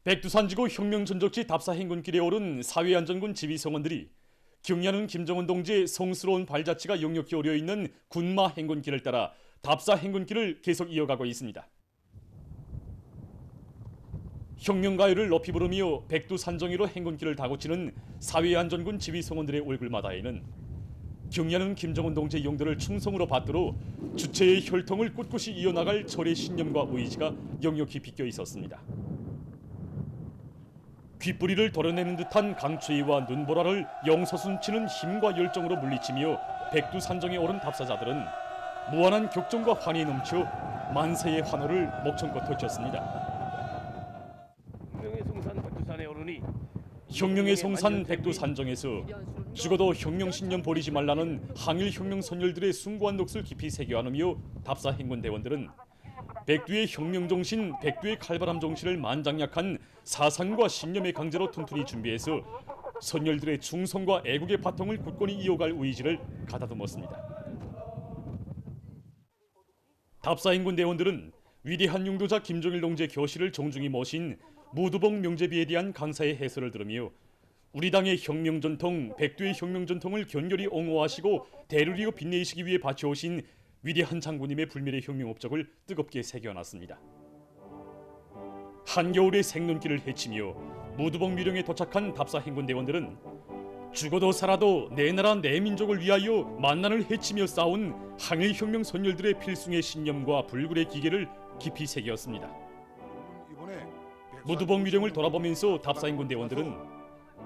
백두산지구 혁명전적지 답사 행군길에 오른 사회안전군 지휘성원들이 경야는 김정은 동지의 성스러운 발자취가 역력히 오려 있는 군마 행군길을 따라 답사 행군길을 계속 이어가고 있습니다. 혁명가요를 높이 부르며 백두산정위로 행군길을 다고치는 사회안전군 지휘성원들의 얼굴마다에는 경야는 김정은 동지의 용도를 충성으로 받들어 주체의 혈통을 꿋꿋이 이어나갈 절의 신념과 의지가 역력히 비껴 있었습니다. 귓부리를 도려내는 듯한 강추위와 눈보라를 영서순치는 힘과 열정으로 물리치며 백두산정에 오른 답사자들은 무한한 격정과 환희에 넘쳐 만세의 환호를 목청껏 터쳤습니다. 혁명의 성산 백두산정에서 죽어도 혁명신념 버리지 말라는 항일혁명 선열들의 숭고한 넋을 깊이 새겨 안으며 답사 행군 대원들은 백두의 혁명정신, 백두의 칼바람 정신을 만장약한 사상과 신념의 강제로 튼튼히 준비해서 선열들의 충성과 애국의 바통을 굳건히 이어갈 의지를 가다듬었습니다. 답사 행군 대원들은 위대한 용도자 김정일 동지의 교시를 정중히 모신 무두봉 명제비에 대한 강사의 해설을 들으며 우리 당의 혁명전통, 백두의 혁명전통을 견고히 옹호하시고 대를 이어 빛내시기 위해 바쳐오신 위대한 장군님의 불멸의 혁명 업적을 뜨겁게 새겨놨습니다. 한겨울의 생눈길을 헤치며 무두봉 미령에 도착한 답사 행군 대원들은 죽어도 살아도 내 나라 내 민족을 위하여 만난을 헤치며 싸운 항일혁명 선열들의 필승의 신념과 불굴의 기계를 깊이 새겼습니다. 무두봉 미령을 돌아보면서 답사 행군 대원들은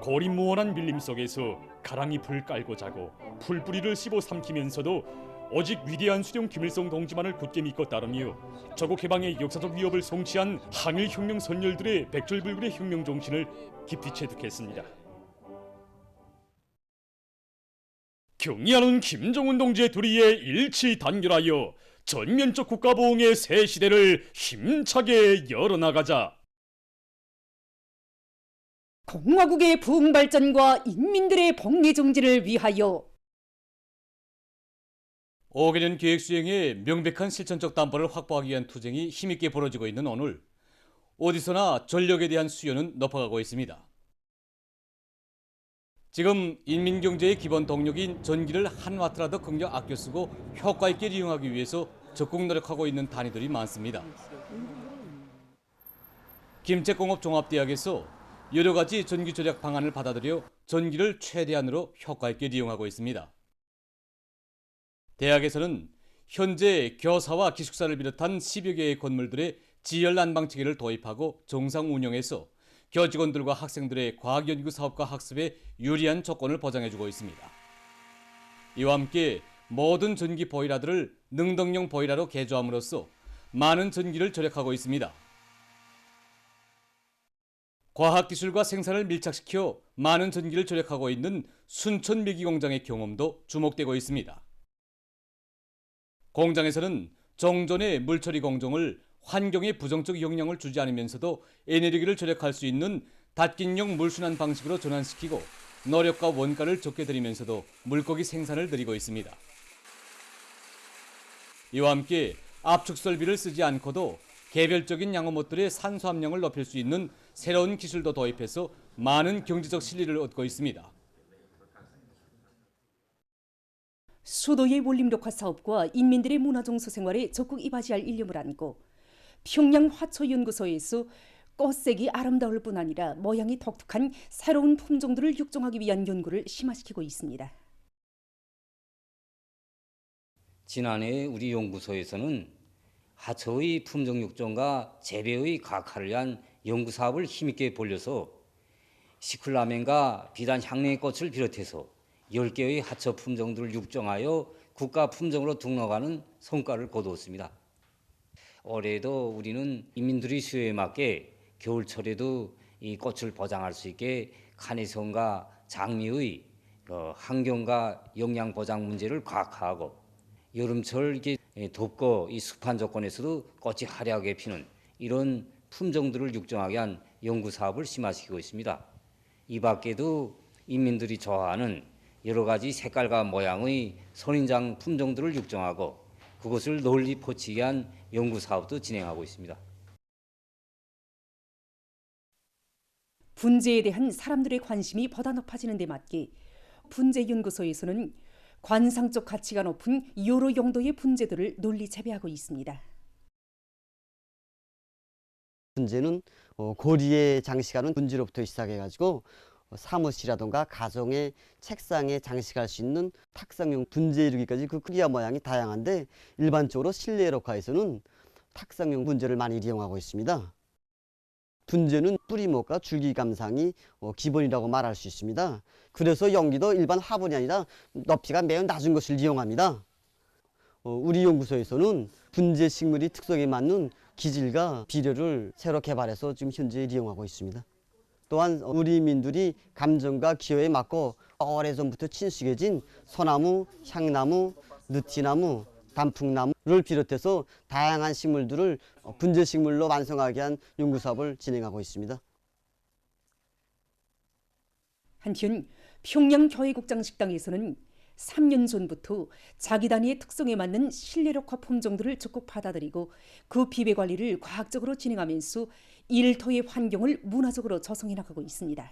고립무원한 밀림 속에서 가랑이 불 깔고 자고 풀뿌리를 씹어 삼키면서도 오직 위대한 수령 김일성 동지만을 굳게 믿고 따르며 조국 해방의 역사적 위협을 성취한 항일혁명 선열들의 백절불굴의 혁명 정신을 깊이 체득했습니다. 경의하는 김정은 동지의 도리에 일치 단결하여 전면적 국가보응의 새 시대를 힘차게 열어나가자. 공화국의 부흥 발전과 인민들의 복리 정진을 위하여 5개년 계획 수행에 명백한 실천적 담보를 확보하기 위한 투쟁이 힘있게 벌어지고 있는 오늘, 어디서나 전력에 대한 수요는 높아가고 있습니다. 지금 인민경제의 기본 동력인 전기를 한 와트라도 긍정 아껴 쓰고 효과 있게 이용하기 위해서 적극 노력하고 있는 단위들이 많습니다. 김책공업종합대학에서 여러 가지 전기 절약 방안을 받아들여 전기를 최대한으로 효과 있게 이용하고 있습니다. 대학에서는 현재 교사와 기숙사를 비롯한 10여 개의 건물들의 지열 난방체계를 도입하고 정상 운영해서 교직원들과 학생들의 과학연구 사업과 학습에 유리한 조건을 보장해주고 있습니다. 이와 함께 모든 전기 보일러들을 능동용 보일러로 개조함으로써 많은 전기를 절약하고 있습니다. 과학기술과 생산을 밀착시켜 많은 전기를 절약하고 있는 순천 매기공장의 경험도 주목되고 있습니다. 공장에서는 종전의 물처리 공정을 환경에 부정적 영향을 주지 않으면서도 에너지를 절약할 수 있는 닫긴형 물순환 방식으로 전환시키고 노력과 원가를 적게 들이면서도 물고기 생산을 늘리고 있습니다. 이와 함께 압축 설비를 쓰지 않고도 개별적인 양호못들의 산소 함량을 높일 수 있는 새로운 기술도 도입해서 많은 경제적 실리를 얻고 있습니다. 수도의 원림녹화 사업과 인민들의 문화정서 생활에 적극 이바지할 일념을 안고 평양 화초연구소에서 꽃색이 아름다울 뿐 아니라 모양이 독특한 새로운 품종들을 육종하기 위한 연구를 심화시키고 있습니다. 지난해 우리 연구소에서는 하초의 품종 육종과 재배의 각화를 위한 연구 사업을 힘있게 벌려서 시클라멘과 비단 향내의 꽃을 비롯해서 10개의 하초 품종들을 육종하여 국가 품종으로 등록하는 성과를 거두었습니다. 올해도 우리는 인민들의 수요에 맞게 겨울철에도 이 꽃을 보장할 수 있게 카네이션과 장미의 환경과 영양 보장 문제를 과학화하고 여름철 이게 덥고 이 습한 조건에서도 꽃이 화려하게 피는 이런 품종들을 육종하게 한 연구 사업을 심화시키고 있습니다. 이 밖에도 인민들이 좋아하는 여러 가지 색깔과 모양의 선인장 품종들을 육종하고 그것을 널리 퍼지게 한 연구 사업도 진행하고 있습니다. 분재에 대한 사람들의 관심이 보다 높아지는 데 맞게 분재연구소에서는 관상적 가치가 높은 여러 용도의 분재들을 논리 재배하고 있습니다. 분재는 고리에 장식하는 분지로부터 시작해가지고 사무실이라든가 가정의 책상에 장식할 수 있는 탁상용 분재에 이르기까지 그 크기와 모양이 다양한데 일반적으로 실내 에어컨에서는 탁상용 분재를 많이 이용하고 있습니다. 분재는 뿌리목과 줄기 감상이 기본이라고 말할 수 있습니다. 그래서 연기도 일반 화분이 아니라 높이가 매우 낮은 것을 이용합니다. 우리 연구소에서는 분재 식물이 특성에 맞는 기질과 비료를 새로 개발해서 지금 현재 이용하고 있습니다. 또한 우리 민들이 감정과 기호에 맞고 오래전부터 친숙해진 소나무, 향나무, 느티나무, 단풍나무를 비롯해서 다양한 식물들을 분재 식물로 완성하게 한 연구 사업을 진행하고 있습니다. 한편 평양 교회국장 식당에서는 3년 전부터 자기 단위의 특성에 맞는 실내력화 품종들을 적극 받아들이고 그 비배 관리를 과학적으로 진행하면서 일터의 환경을 문화적으로 조성해 나가고 있습니다.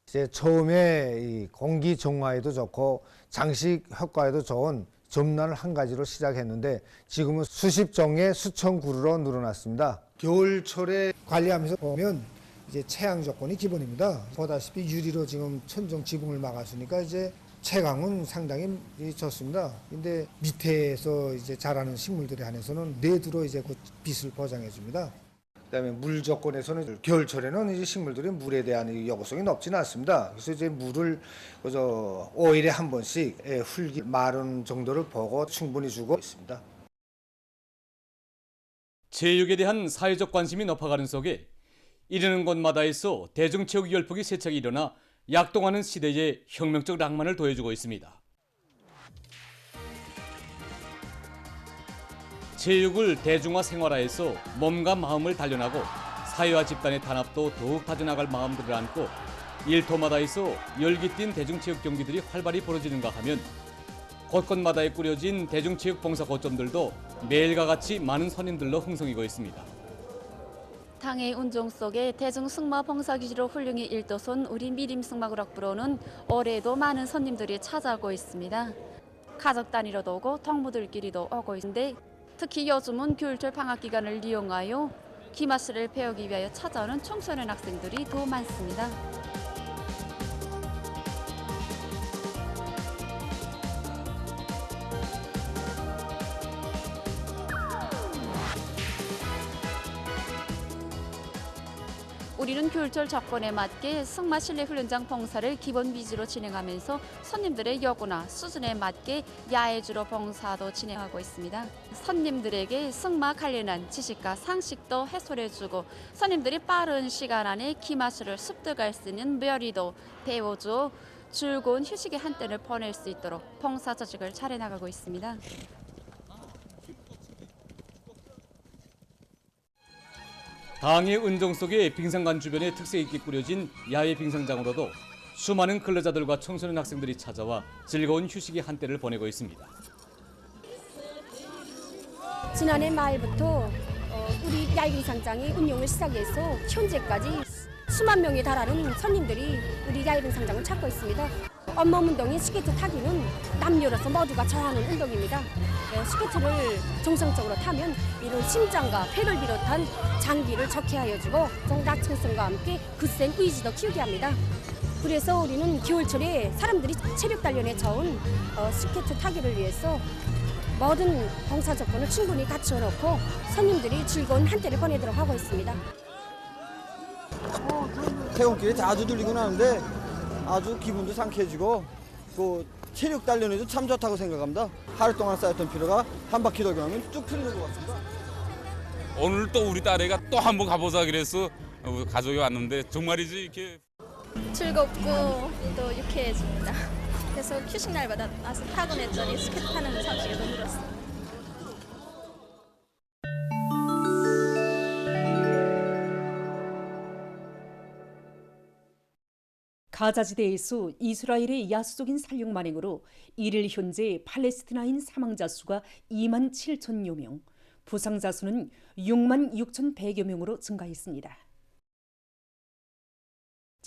이제 처음에 이 공기 정화에도 좋고 장식 효과에도 좋은 점란을 한 가지로 시작했는데 지금은 수십 종의 수천 그루로 늘어났습니다. 겨울철에 관리하면서 보면 이제 채양 조건이 기본입니다. 보다시피 유리로 지금 천정 지붕을 막았으니까 이제 채광은 상당히 좋습니다. 근데 밑에서 이제 자라는 식물들에 한해서는 내두로 이제 그 빛을 보장해 줍니다. 그다음에 물 조건에서는 겨울철에는 이제 식물들이 물에 대한 여부성이 높지는 않습니다. 그래서 이제 물을 그저 5일에 한 번씩 흙이 마른 정도를 보고 충분히 주고 있습니다. 체육에 대한 사회적 관심이 높아가는 속에 이르는 곳마다에서 대중체육 열풍이 세차게 일어나 약동하는 시대의 혁명적 낭만을 더해주고 있습니다. 체육을 대중화 생활화해서 몸과 마음을 단련하고 사회와 집단의 단합도 더욱 다져나갈 마음들을 안고 일터마다에서 열기띤 대중체육 경기들이 활발히 벌어지는가 하면 곳곳마다에 꾸려진 대중체육 봉사 거점들도 매일과 같이 많은 손님들로 흥성이고 있습니다. 당의 운종 속에 대중 승마 봉사기지로 훌륭히 일도선 우리 미림 승마구락부로는 올해도 많은 손님들이 찾아오고 있습니다. 가족 단위로도 오고 동무들끼리도 오고 있는데 특히 요즘은 겨울철 방학 기간을 이용하여 기마술을 배우기 위하여 찾아오는 청소년 학생들이 더 많습니다. 우리는 겨울철 조건에 맞게 승마 실내 훈련장 봉사를 기본 위주로 진행하면서 손님들의 요구나 수준에 맞게 야외주로 봉사도 진행하고 있습니다. 손님들에게 승마 관련한 지식과 상식도 해소해주고 손님들이 빠른 시간 안에 기마술을 습득할 수 있는 묘리도 배워주어 즐거운 휴식의 한때를 보낼 수 있도록 봉사 조직을 차려나가고 있습니다. 당의 은정 속에 빙상관 주변에 특색 있게 꾸려진 야외 빙상장으로도 수많은 근로자들과 청소년 학생들이 찾아와 즐거운 휴식의 한때를 보내고 있습니다. 지난해 말부터 우리 야외빙상장이 운영을 시작해서 현재까지 수만 명에 달하는 손님들이 우리 야외빙상장을 찾고 있습니다. 온몸 운동인 스케이트 타기는 남녀로서 모두가 좋아하는 운동입니다. 스케이트를 정상적으로 타면 이런 심장과 폐를 비롯한 장기를 좋게 하여주고 낮춤성과 함께 굳센 의지도 키우게 합니다. 그래서 우리는 겨울철에 사람들이 체력 단련에 좋은 스케이트 타기를 위해서 모든 봉사 조건을 충분히 갖춰놓고 손님들이 즐거운 한때를 보내도록 하고 있습니다. 퇴근길에 자주 들리곤 하는데 아주 기분도 상쾌해지고 또 체력 단련에도 참 좋다고 생각합니다. 하루 동안 쌓였던 피로가 한 바퀴 돌기만 쭉 풀리는 것 같습니다. 오늘 또 우리 딸애가 또 한번 가보자 그래서 가족이 왔는데 정말이지 이렇게 즐겁고 또 유쾌해집니다. 그래서 휴식 날마다 와서 타곤 했더니 스케이트 타는 거 30개 더 늘었어요. 가자지대에서 이스라엘의 야수적인 살육 만행으로 이를 현재 팔레스티나인 사망자 수가 2만 7천여 명, 부상자 수는 6만 6천 100여 명으로 증가했습니다.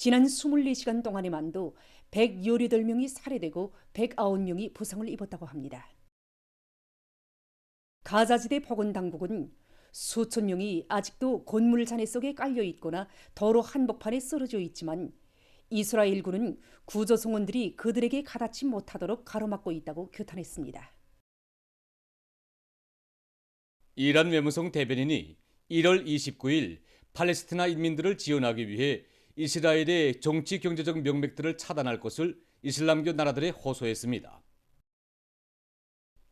지난 24시간 동안에만도 118명이 살해되고 109명이 부상을 입었다고 합니다. 가자지대 보건당국은 수천 명이 아직도 건물 잔해 속에 깔려 있거나 도로 한복판에 쓰러져 있지만 이스라엘군은 구조송원들이 그들에게 가닿지 못하도록 가로막고 있다고 규탄했습니다. 이란 외무성 대변인이 1월 29일 팔레스티나 인민들을 지원하기 위해 이스라엘의 정치 경제적 명맥들을 차단할 것을 이슬람교 나라들에 호소했습니다.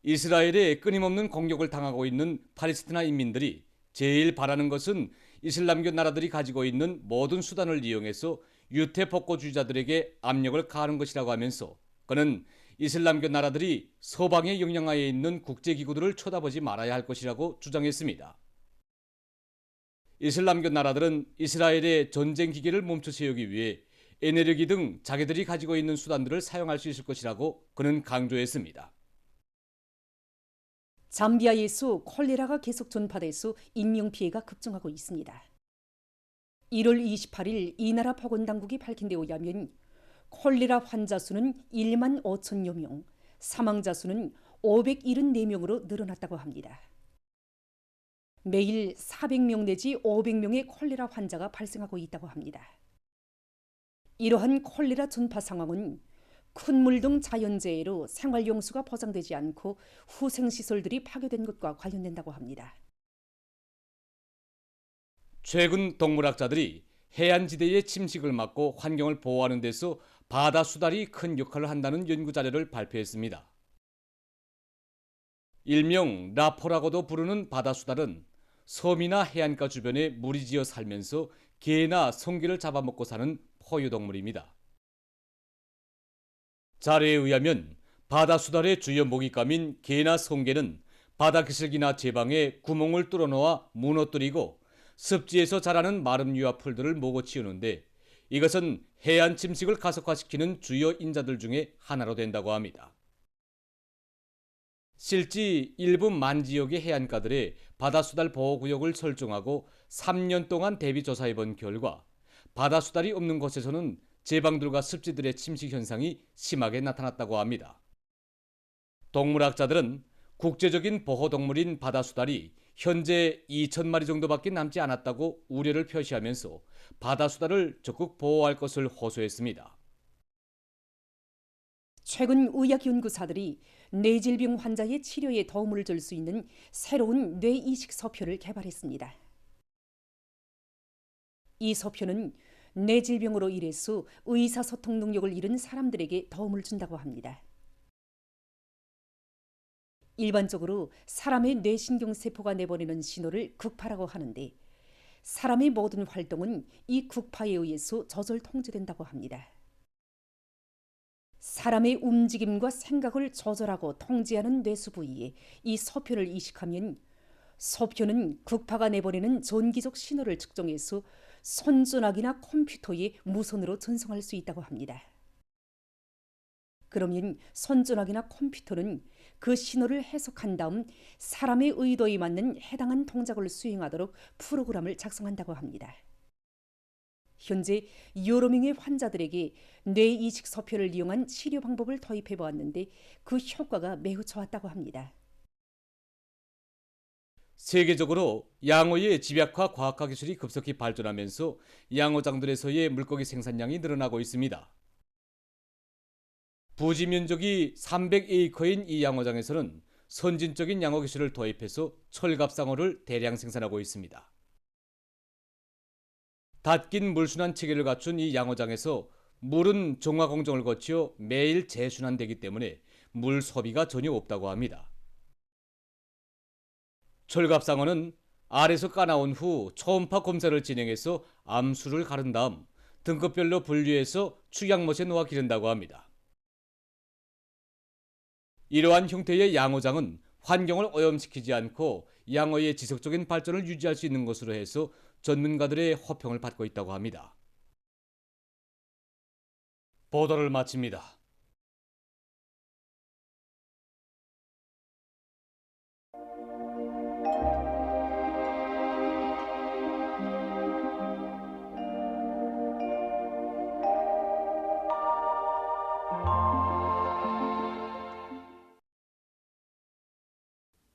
이스라엘의 끊임없는 공격을 당하고 있는 팔레스티나 인민들이 제일 바라는 것은 이슬람교 나라들이 가지고 있는 모든 수단을 이용해서 유태 복고주의자들에게 압력을 가하는 것이라고 하면서 그는 이슬람교 나라들이 서방의 영향하에 있는 국제기구들을 쳐다보지 말아야 할 것이라고 주장했습니다. 이슬람교 나라들은 이스라엘의 전쟁 기계를 멈춰 세우기 위해 에네르기 등 자기들이 가지고 있는 수단들을 사용할 수 있을 것이라고 그는 강조했습니다. 잠비아에서 콜레라가 계속 전파돼서 인명피해가 급증하고 있습니다. 1월 28일 이 나라 보건당국이 밝힌 데 의하면 콜레라 환자 수는 1만 5천여 명, 사망자 수는 574명으로 늘어났다고 합니다. 매일 400명 내지 500명의 콜레라 환자가 발생하고 있다고 합니다. 이러한 콜레라 전파 상황은 큰 물 등 자연재해로 생활용수가 보장되지 않고 후생시설들이 파괴된 것과 관련된다고 합니다. 최근 동물학자들이 해안지대의 침식을 막고 환경을 보호하는 데서 바다 수달이 큰 역할을 한다는 연구 자료를 발표했습니다. 일명 라포라고도 부르는 바다 수달은 섬이나 해안가 주변에 무리지어 살면서 개나 성게를 잡아먹고 사는 포유동물입니다. 자료에 의하면 바다 수달의 주요 먹잇감인 개나 성게는 바다 기슭이나 제방에 구멍을 뚫어놓아 무너뜨리고 습지에서 자라는 마름 유화 풀들을 먹어치우는데 이것은 해안 침식을 가속화시키는 주요 인자들 중에 하나로 된다고 합니다. 실제 일부 만지역의 해안가들의 바다수달 보호구역을 설정하고 3년 동안 대비 조사해본 결과 바다수달이 없는 곳에서는 제방들과 습지들의 침식 현상이 심하게 나타났다고 합니다. 동물학자들은 국제적인 보호동물인 바다수달이 현재 2,000마리 정도밖에 남지 않았다고 우려를 표시하면서 바다수달을 적극 보호할 것을 호소했습니다. 최근 의학연구사들이 뇌질병 환자의 치료에 도움을 줄 수 있는 새로운 뇌이식 소표를 개발했습니다. 이 소표는 뇌질병으로 인해서 의사소통 능력을 잃은 사람들에게 도움을 준다고 합니다. 일반적으로 사람의 뇌신경세포가 내보내는 신호를 극파라고 하는데 사람의 모든 활동은 이 극파에 의해서 저절 통제된다고 합니다. 사람의 움직임과 생각을 조절하고 통제하는 뇌수 부위에 이 소표를 이식하면 소표는 극파가 내보내는 전기적 신호를 측정해서 손전화기나 컴퓨터에 무선으로 전송할 수 있다고 합니다. 그러면 손전화기나 컴퓨터는 그 신호를 해석한 다음 사람의 의도에 맞는 해당한 동작을 수행하도록 프로그램을 작성한다고 합니다. 현재 여러 명의 환자들에게 뇌이식 소표를 이용한 치료 방법을 도입해 보았는데 그 효과가 매우 좋았다고 합니다. 세계적으로 양어의 집약화 과학화 기술이 급속히 발전하면서 양어장들에서의 물고기 생산량이 늘어나고 있습니다. 부지 면적이 300에이커인 이 양어장에서는 선진적인 양어 기술을 도입해서 철갑상어를 대량 생산하고 있습니다. 닫긴 물순환 체계를 갖춘 이 양어장에서 물은 정화 공정을 거쳐 매일 재순환되기 때문에 물 소비가 전혀 없다고 합니다. 철갑상어는 알에서 까나온 후 초음파 검사를 진행해서 암수를 가른 다음 등급별로 분류해서 축양못에 놓아 기른다고 합니다. 이러한 형태의 양어장은 환경을 오염시키지 않고 양어의 지속적인 발전을 유지할 수 있는 것으로 해서 전문가들의 호평을 받고 있다고 합니다. 보도를 마칩니다.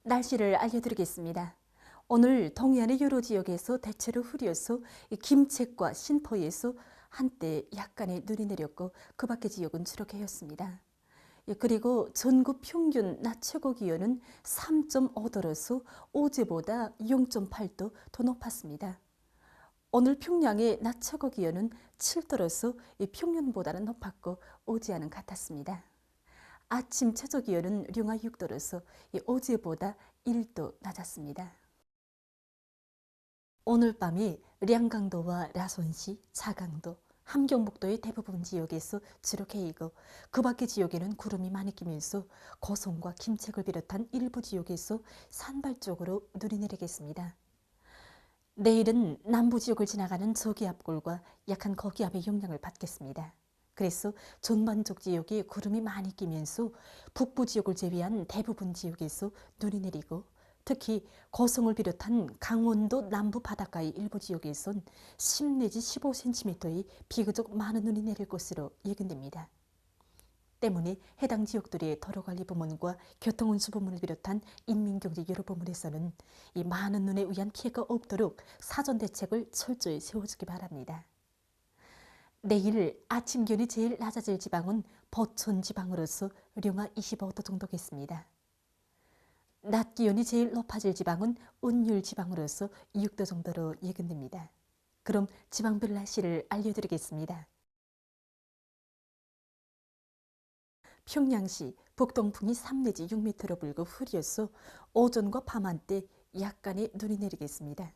날씨를 알려드리겠습니다. 오늘 동해안의 여러 지역에서 대체로 흐려서 김책과 신포에서 한때 약간의 눈이 내렸고 그 밖의 지역은 주로 개였습니다. 그리고 전국 평균 낮 최고 기온은 3.5도로서 어제보다 0.8도 더 높았습니다. 오늘 평양의 낮 최고 기온은 7도로서 평년보다는 높았고 어제와는 같았습니다. 아침 최저 기온은 령화 6도로서 어제보다 1도 낮았습니다. 오늘 밤에 량강도와 라손시, 자강도, 함경북도의 대부분 지역에서 주로 개이고 그 밖의 지역에는 구름이 많이 끼면서 고성과 김책을 비롯한 일부 지역에서 산발 쪽으로 눈이 내리겠습니다. 내일은 남부 지역을 지나가는 저기압골과 약한 거기압의 영향을 받겠습니다. 그래서 전반적 지역에 구름이 많이 끼면서 북부 지역을 제외한 대부분 지역에서 눈이 내리고 특히 고성을 비롯한 강원도 남부 바닷가의 일부 지역에선 10 내지 15cm의 비교적 많은 눈이 내릴 것으로 예견됩니다. 때문에 해당 지역들의 도로관리부문과 교통운수부문을 비롯한 인민경제 여러 부문에서는 이 많은 눈에 의한 피해가 없도록 사전 대책을 철저히 세워주기 바랍니다. 내일 아침 기온이 제일 낮아질 지방은 보천 지방으로서 령화 25도 정도겠습니다. 낮 기온이 제일 높아질 지방은 운율 지방으로서 6도 정도로 예견됩니다. 그럼 지방별 날씨를 알려드리겠습니다. 평양시 북동풍이 3 내지 6m로 불고 흐려서 오전과 밤 한때 약간의 눈이 내리겠습니다.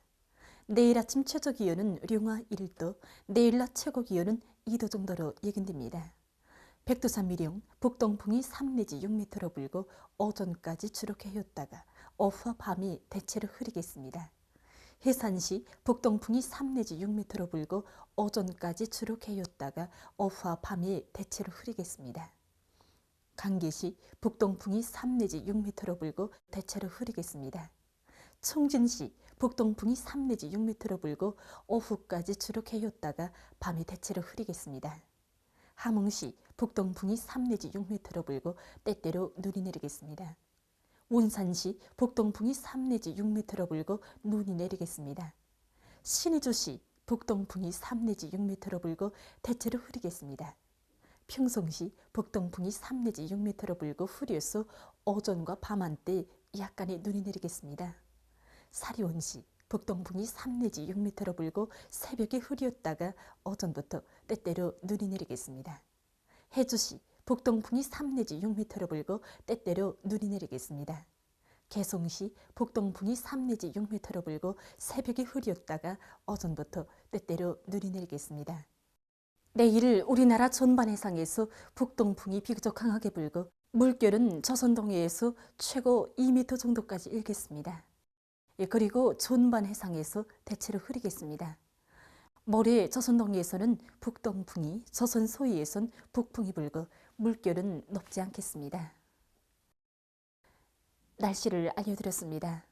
내일 아침 최저 기온은 령화 1도, 내일 낮 최고 기온은 2도 정도로 예견됩니다. 백두산 미령 북동풍이 3 내지 6m로 불고 오전까지 주로 개였다가 오후와 밤이 대체로 흐리겠습니다. 해산시 북동풍이 3 내지 6m로 불고 오전까지 주로 개였다가 오후와 밤이 대체로 흐리겠습니다. 강계시 북동풍이 3 내지 6m로 불고 대체로 흐리겠습니다. 청진시 북동풍이 3 내지 6m로 불고 오후까지 주로 개였다가 밤이 대체로 흐리겠습니다. 함흥시 북동풍이 3 내지 6m로 불고 때때로 눈이 내리겠습니다. 원산시 북동풍이 3 내지 6m로 불고 눈이 내리겠습니다. 신의주시 북동풍이 3 내지 6m로 불고 대체로 흐리겠습니다. 평성시 북동풍이 3 내지 6m로 불고 흐려서 오전과 밤 한때 약간의 눈이 내리겠습니다. 사리원시 북동풍이 3 내지 6m로 불고 새벽에 흐렸다가 오전부터 때때로 눈이 내리겠습니다. 해주시 북동풍이 3 내지 6m로 불고 때때로 눈이 내리겠습니다. 개성시 북동풍이 3 내지 6m로 불고 새벽에 흐렸다가 오전부터 때때로 눈이 내리겠습니다. 내일 우리나라 전반 해상에서 북동풍이 비교적 강하게 불고 물결은 조선동해에서 최고 2m 정도까지 일겠습니다. 그리고 전반 해상에서 대체로 흐리겠습니다. 모레 조선동해에서는 북동풍이, 조선 서해에선 북풍이 불고 물결은 높지 않겠습니다. 날씨를 알려드렸습니다.